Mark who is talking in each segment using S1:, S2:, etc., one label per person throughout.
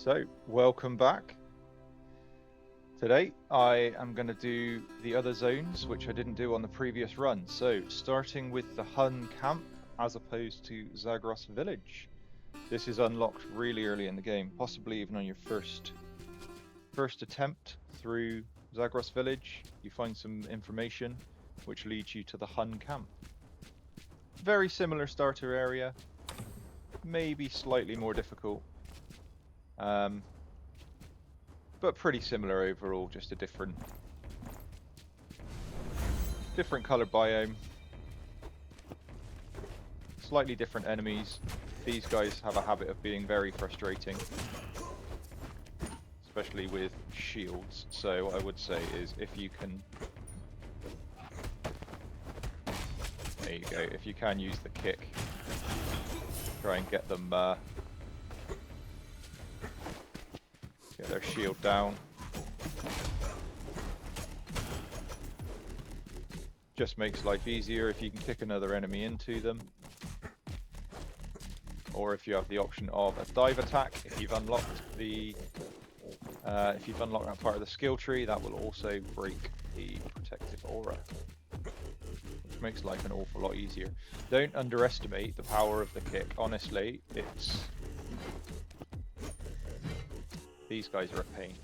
S1: So, welcome back. Today I am going to do the other zones, which I didn't do on the previous run. So, starting with the HUN camp as opposed to Zagros village. This is unlocked really early in the game, possibly even on your first attempt through Zagros village. You find some information which leads you to the HUN camp. Very similar starter area, maybe slightly more difficult. But pretty similar overall, just a different color biome, slightly different enemies. These guys have a habit of being very frustrating, especially with shields. So what I would say is if you can, there you go, if you can use the kick, try and get them get their shield down. Just makes life easier if you can kick another enemy into them. Or if you have the option of a dive attack, if you've unlocked that part of the skill tree, that will also break the protective aura, which makes life an awful lot easier. Don't underestimate the power of the kick. Honestly, these guys are a pain.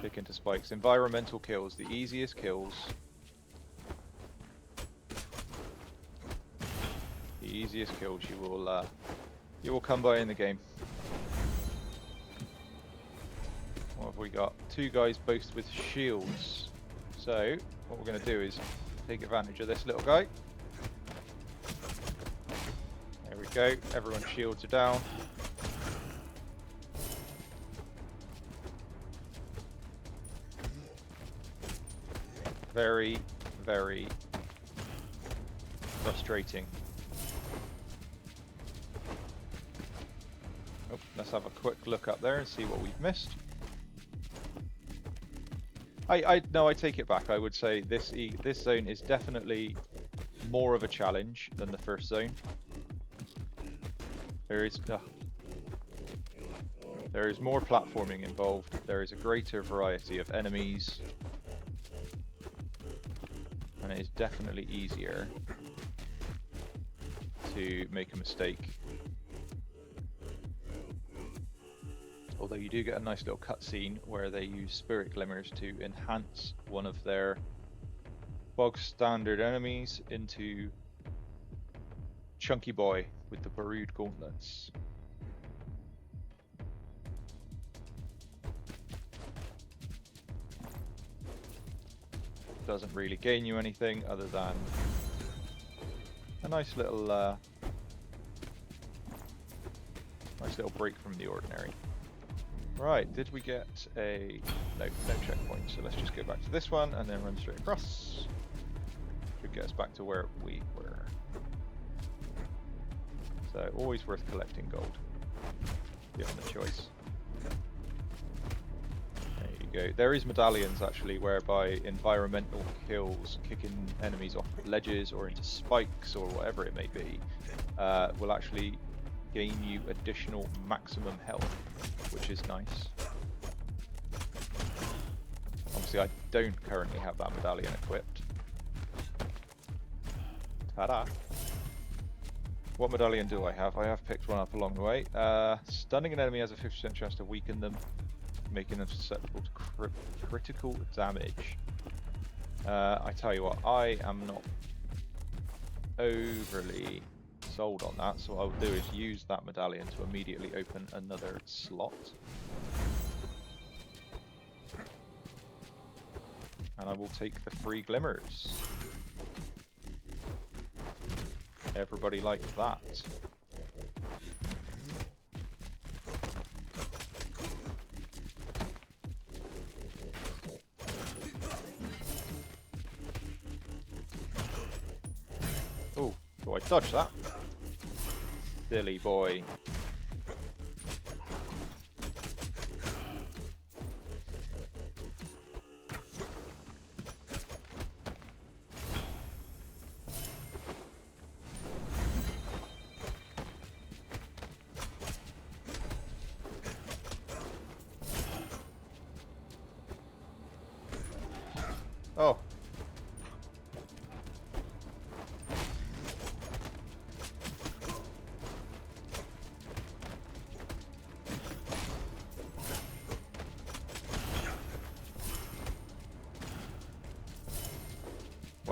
S1: Kick into spikes. Environmental kills, the easiest kills. The easiest kills you will come by in the game. What have we got? Two guys both with shields. So what we're going to do is take advantage of this little guy. There we go. Everyone's shields are down. Very, very frustrating. Oh, let's have a quick look up there and see what we've missed. No, I take it back. I would say this zone is definitely more of a challenge than the first zone. There is more platforming involved. There is a greater variety of enemies. And it is definitely easier to make a mistake. Although you do get a nice little cutscene where they use spirit glimmers to enhance one of their bog standard enemies into Chunky Boy with the Barood gauntlets. Doesn't really gain you anything other than a nice little break from the ordinary. Right, did we get a no checkpoint? So let's just go back to this one and then run straight across. Should get us back to where we were. So always worth collecting gold, given the choice. There is medallions actually whereby environmental kills, kicking enemies off ledges or into spikes or whatever it may be, will actually gain you additional maximum health, which is nice. Obviously I don't currently have that medallion equipped. Ta-da! What medallion do I have? I have picked one up along the way. Stunning an enemy has a 50% chance to weaken them, making them susceptible to critical damage. I tell you what, I am not overly sold on that, so what I'll do is use that medallion to immediately open another slot. And I will take the free glimmers. Everybody likes that. Oh, do I dodge that? Silly boy.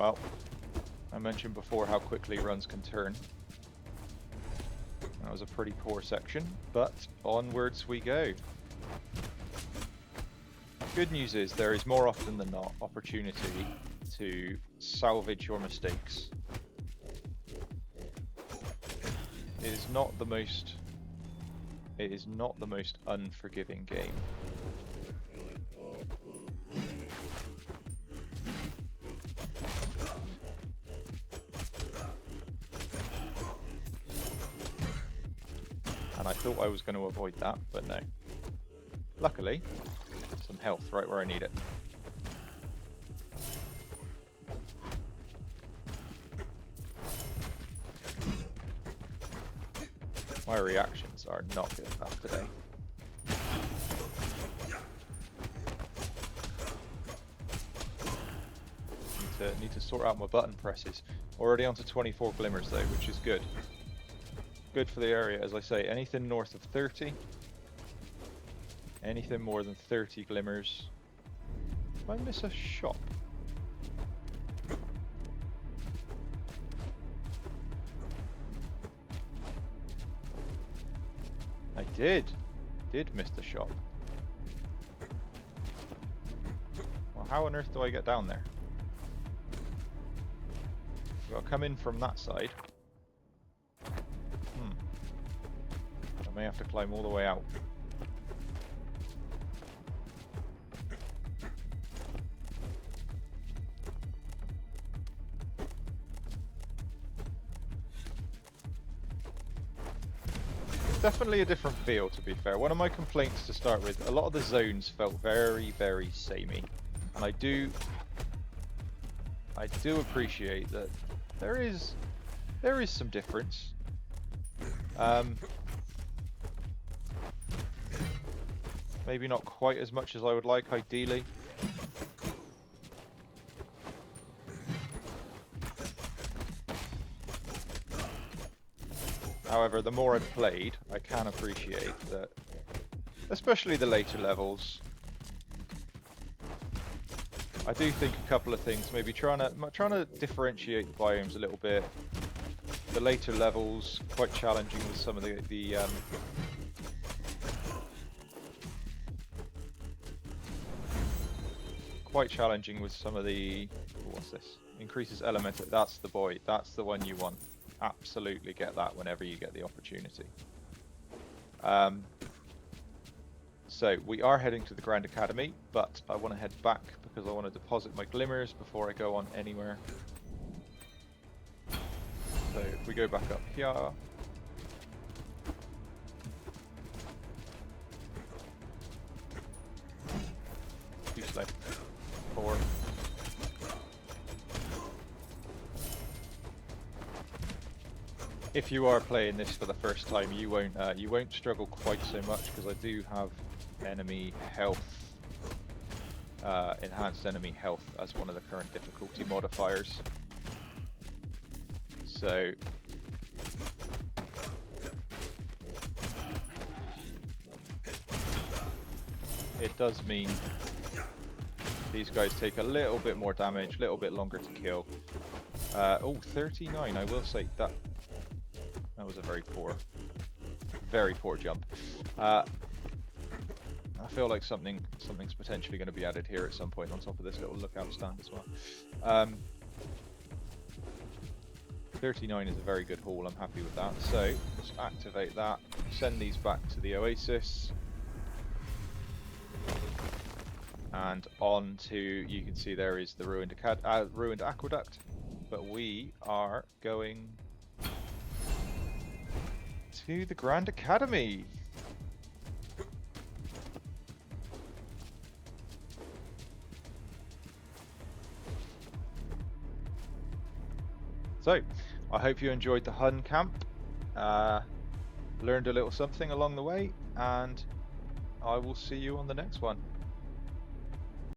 S1: Well, I mentioned before how quickly runs can turn. That was a pretty poor section, but onwards we go. Good news is there is more often than not opportunity to salvage your mistakes. It is not the most unforgiving game. And I thought I was going to avoid that, but no. Luckily, some health right where I need it. My reactions are not good enough today. Need to sort out my button presses. Already onto 24 glimmers though, which is good. Good for the area, as I say. Anything north of 30, anything more than 30 glimmers. Did I miss a shop? I did miss the shop. Well, how on earth do I get down there? I've got to come in from that side. I may have to climb all the way out. Definitely a different feel, to be fair. One of my complaints to start with, a lot of the zones felt very, very samey. And I do appreciate that there is some difference. Maybe not quite as much as I would like, ideally. However, the more I've played, I can appreciate that, especially the later levels. I do think a couple of things, maybe trying to differentiate the biomes a little bit. The later levels, quite challenging with some of the quite challenging with some of the, what's this? Increases elemental, that's the boy, that's the one you want. Absolutely get that whenever you get the opportunity. So we are heading to the Grand Academy, but I want to head back because I want to deposit my glimmers before I go on anywhere. So if we go back up here. Too slow. 4. If you are playing this for the first time, you won't struggle quite so much because I do have enemy health, enhanced enemy health as one of the current difficulty modifiers. So it does mean these guys take a little bit more damage, a little bit longer to kill. Oh, 39, I will say that was a very poor jump. I feel like something's potentially going to be added here at some point on top of this little lookout stand as well. 39 is a very good haul, I'm happy with that. So let's activate that, send these back to the Oasis. And on to, you can see there is the ruined aqueduct, but we are going to the Grand Academy. So, I hope you enjoyed the HUN camp, learned a little something along the way, and I will see you on the next one.